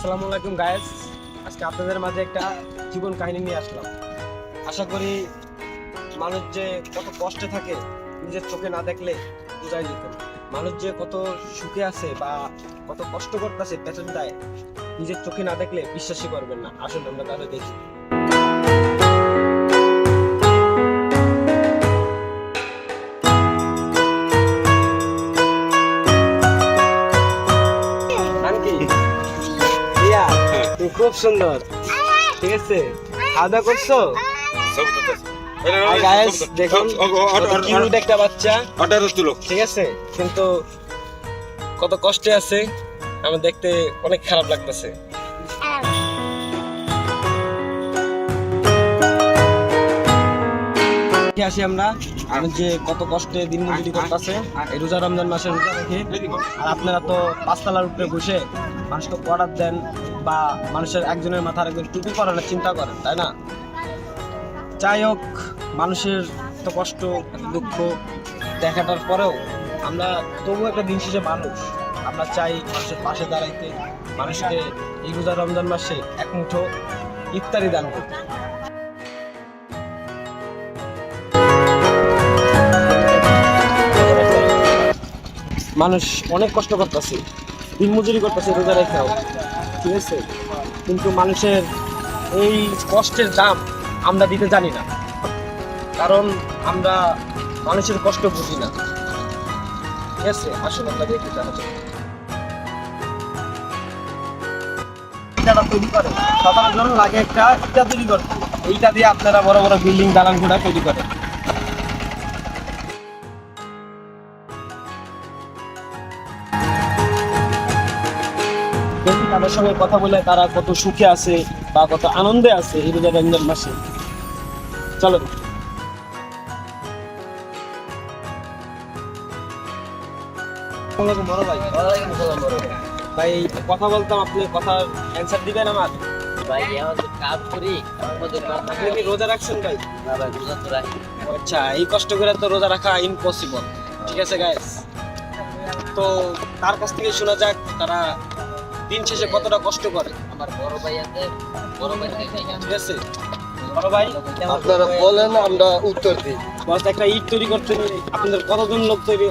আসসালামু আলাইকুম গাইস, আজকে আপনাদের মাঝে একটা জীবন কাহিনী নিয়ে আসলাম। আশা করি মানুষ যে কত কষ্টে থাকে নিজের চোখে না দেখলে বোঝাই যেত না। মানুষ যে কত সুখে আছে বা কত কষ্ট করতেছে পেছনটায় নিজের চোখে না দেখলে বিশ্বাসই করবেন না। আসলে আমরা তাহলে দেখি। নানকি রিয়া, তুমি খুব সুন্দর। ঠিক আছে, খাওয়া দাওয়া করছো? গাইস দেখুন, কিউট একটা বাচ্চা। ঠিক আছে, কিন্তু কত কষ্টে আছে, আমার দেখতে অনেক খারাপ লাগতেছে। আসি আমরা যে কত কষ্টে দিন মজুরি করতেছে এই রোজা রমজান মাসে রোজা রেখে। আর আপনারা তো পাঁচতলার উপরে বসে মানুষকে অর্ডার দেন বা মানুষের একজনের মাথার একজন টুপি পরানোর চিন্তা করেন, তাই না? যাই হোক, মানুষের তো কষ্ট দুঃখ দেখাটার পরেও আমরা তবু একটা দিন শেষে মানুষ, আমরা চাই মানুষের পাশে দাঁড়াইতে, মানুষকে এই রোজা রমজান মাসে এক মুঠো ইফতারি দান করতে। মানুষ অনেক কষ্ট করতেছে, দিন মজুরি করতেছে রোজা রেখাও, ঠিক আছে, কিন্তু মানুষের এই কষ্টের দাম আমরা দিতে জানি না, কারণ আমরা মানুষের কষ্ট বুঝি না। ঠিক আছে, আসলে আমরা দেখি জানা যায় ইটাটা তৈরি করে সাধারণ লাগে একটা ইটা তৈরি করতে, এইটা দিয়ে আপনারা বড় বড় বিল্ডিং দালান ঘোড়া তৈরি করেন। তাদের সঙ্গে কথা বলে তারা কত সুখে আছে বা কত আনন্দে আছে এই রোজা রমজান মাসে। চলো বড় ভাই, ভাই কথা বলতাম, আপনি কথার অ্যান্সার দিবেন আমার? ভাই আমাদের কাজ করি, আমাদের আপনি কি রোজা রাখছেন ভাই? না ভাই রোজা তো রাখি। আচ্ছা, এই কষ্ট করে তো রোজা রাখা ইম্পসিবল। ঠিক আছে গাইস, তো তার কাছ থেকে শোনা যাক তারা দিন শেষে কতটা কষ্ট করে। আমার বড় ভাই আছে, বড় ভাই থেকে ঠিক আছে বড় ভাই, আপনারা বলেন আমরা উত্তর দিই। বস একটা ইট তৈরি করতে আপনাদের কতজন লোক তৈরি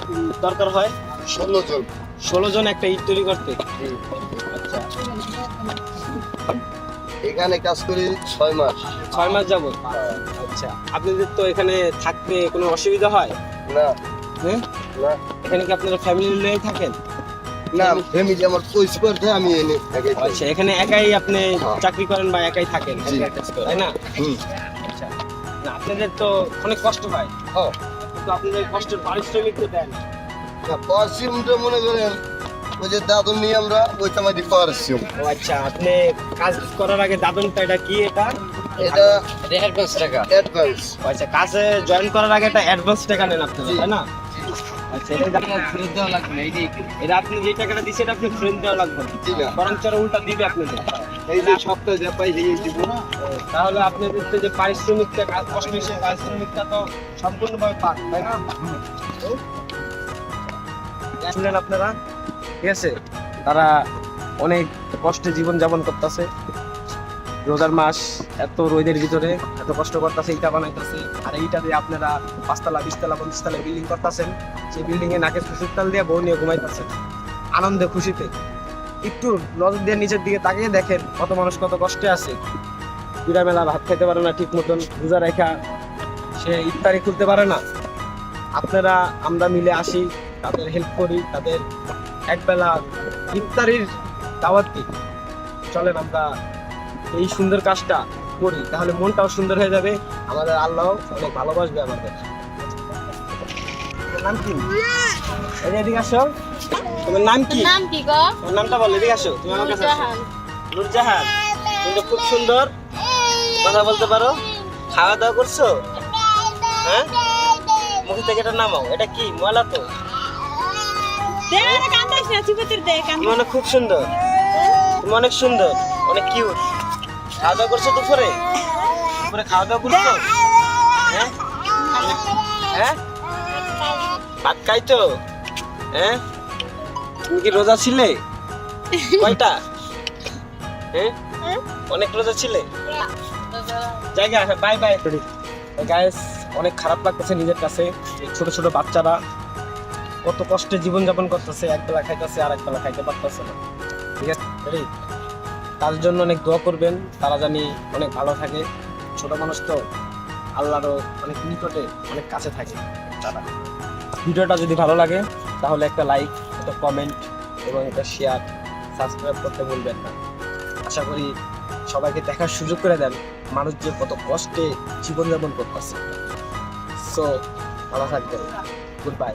দরকার হয়? 16 জন। 16 জন একটা ইট তৈরি করতে। আচ্ছা, এখানে কাজ করি 6 মাস। 6 মাস যাবত। আচ্ছা, আপনাদের তো এখানে থাকতে কোনো অসুবিধা হয় না হ্যাঁ? না এখানে কি আপনারা ফ্যামিলি নিয়ে থাকেন? না, ফ্যামিলি আমার পয়সা করতে আমি এনে একাই থাকি। আচ্ছা, এখানে একাই আপনি হ্যাঁ। চাকরি করেন বা একাই থাকেন, জি। তাই না? হুম। আচ্ছা, না আপনাদের তো অনেক কষ্ট হয়, হ্যাঁ, কিন্তু আপনাদের কষ্টের পারিশ্রমিক তো দেন। পারসিমটা মনে করেন ওই যে দাদন নিয়ে আমরা ওই কামাই পারসিম। ও আচ্ছা, আপনি কাজ করার আগে দাদনটা এটা কি? এটা এটা অ্যাডভান্স টাকা। অ্যাডভান্স। আচ্ছা, কাজে জয়েন করার আগে একটা অ্যাডভান্স টাকা নেন আপনারা, তাই না? আচ্ছা, এটা ফেরত দেওয়া লাগবে না, এইটাই কি? এটা আপনি যে টাকাটা দিচ্ছেন এটা আপনি ফ্রেন্ড দেওয়া লাগবে না, জি না, বরঞ্চ আরো উল্টা দিবে আপনাদের। এই যে সপ্তাহে যা পাই এই দিব। তাহলে আপনাদের তো যে পারিশ্রমিকটা কাজ কষ্ট হিসেবে পারিশ্রমিকটা তো সম্পূর্ণভাবে পান, তাই না? শুনলেন আপনারা? ঠিক আছে, তারা অনেক কষ্টে জীবন যাপন করতেছে রোজার মাস, এত রোদের ভিতরে এত কষ্ট করতেছে, ইটা বানাইতেছে, আর এইটা দিয়ে আপনারা 5 তলা 20 তলা 50 তলা বিল্ডিং করতেছেন, সেই বিল্ডিং এ নাকে সুসুর তাল দিয়ে বউ নিয়ে ঘুমাইতেছেন আনন্দে খুশিতে। একটু নজর দিয়ে নিচের দিকে তাকিয়ে দেখেন কত মানুষ কত কষ্টে আছে, পিঠা মেলা ভাত খেতে পারে না ঠিক মতন, রোজা রেখা সে ইফতারি খুলতে পারে না। আপনারা আমরা মিলে আসি, তাদের হেল্প করি, তাদের একবেলা ইফতারির দাওয়াত দিই। চলেন আমরা এই সুন্দর কাজটা করি, তাহলে মনটাও সুন্দর হয়ে যাবে, আমাদের আল্লাহ অনেক ভালোবাসবে আমাদের। তোমার নাম কি? এই যে এদিকে আসো, তোমার নাম কি? নাম কি গো? তোমার নামটা বল, এদিকে আসো, তুমি আমার কাছে আসো। নূরজাহান, তুমি তো খুব সুন্দর কথা বলতে পারো। খাওয়া দাওয়া করছো? হ্যাঁ, মুখে থেকে এটা নামাও, এটা কি ময়লা তো? তুমি অনেক খুব সুন্দর, তুমি অনেক সুন্দর, অনেক কিউট। খাওয়া দাওয়া করছো দুপুরে? দুপুরে খাওয়া দাওয়া করছো? হ্যাঁ হ্যাঁ, ভাত খাইছো? হ্যাঁ, তুমি কি রোজা ছিলে? কয়টা? হ্যাঁ অনেক রোজা ছিলে জায়গা বাই বাই গাইস অনেক খারাপ লাগতেছে নিজের কাছে এই ছোট ছোট বাচ্চারা কত কষ্টে জীবন যাপন করতেছে একবেলা খাইতেছে আর একবেলা খাইতে পারতেছে না ঠিক আছে ready? তাদের জন্য অনেক দোয়া করবেন তারা জানি অনেক ভালো থাকে ছোট মানুষ তো আল্লাহরও অনেক নিকটে অনেক কাছে থাকে তারা ভিডিওটা যদি ভালো লাগে তাহলে একটা লাইক একটা কমেন্ট এবং একটা শেয়ার সাবস্ক্রাইব করতে ভুলবেন না আশা করি সবাইকে দেখার সুযোগ করে দেন মানুষ যে কত কষ্টে জীবনযাপন করতেছে সো ভালো থাকবেন গুড বাই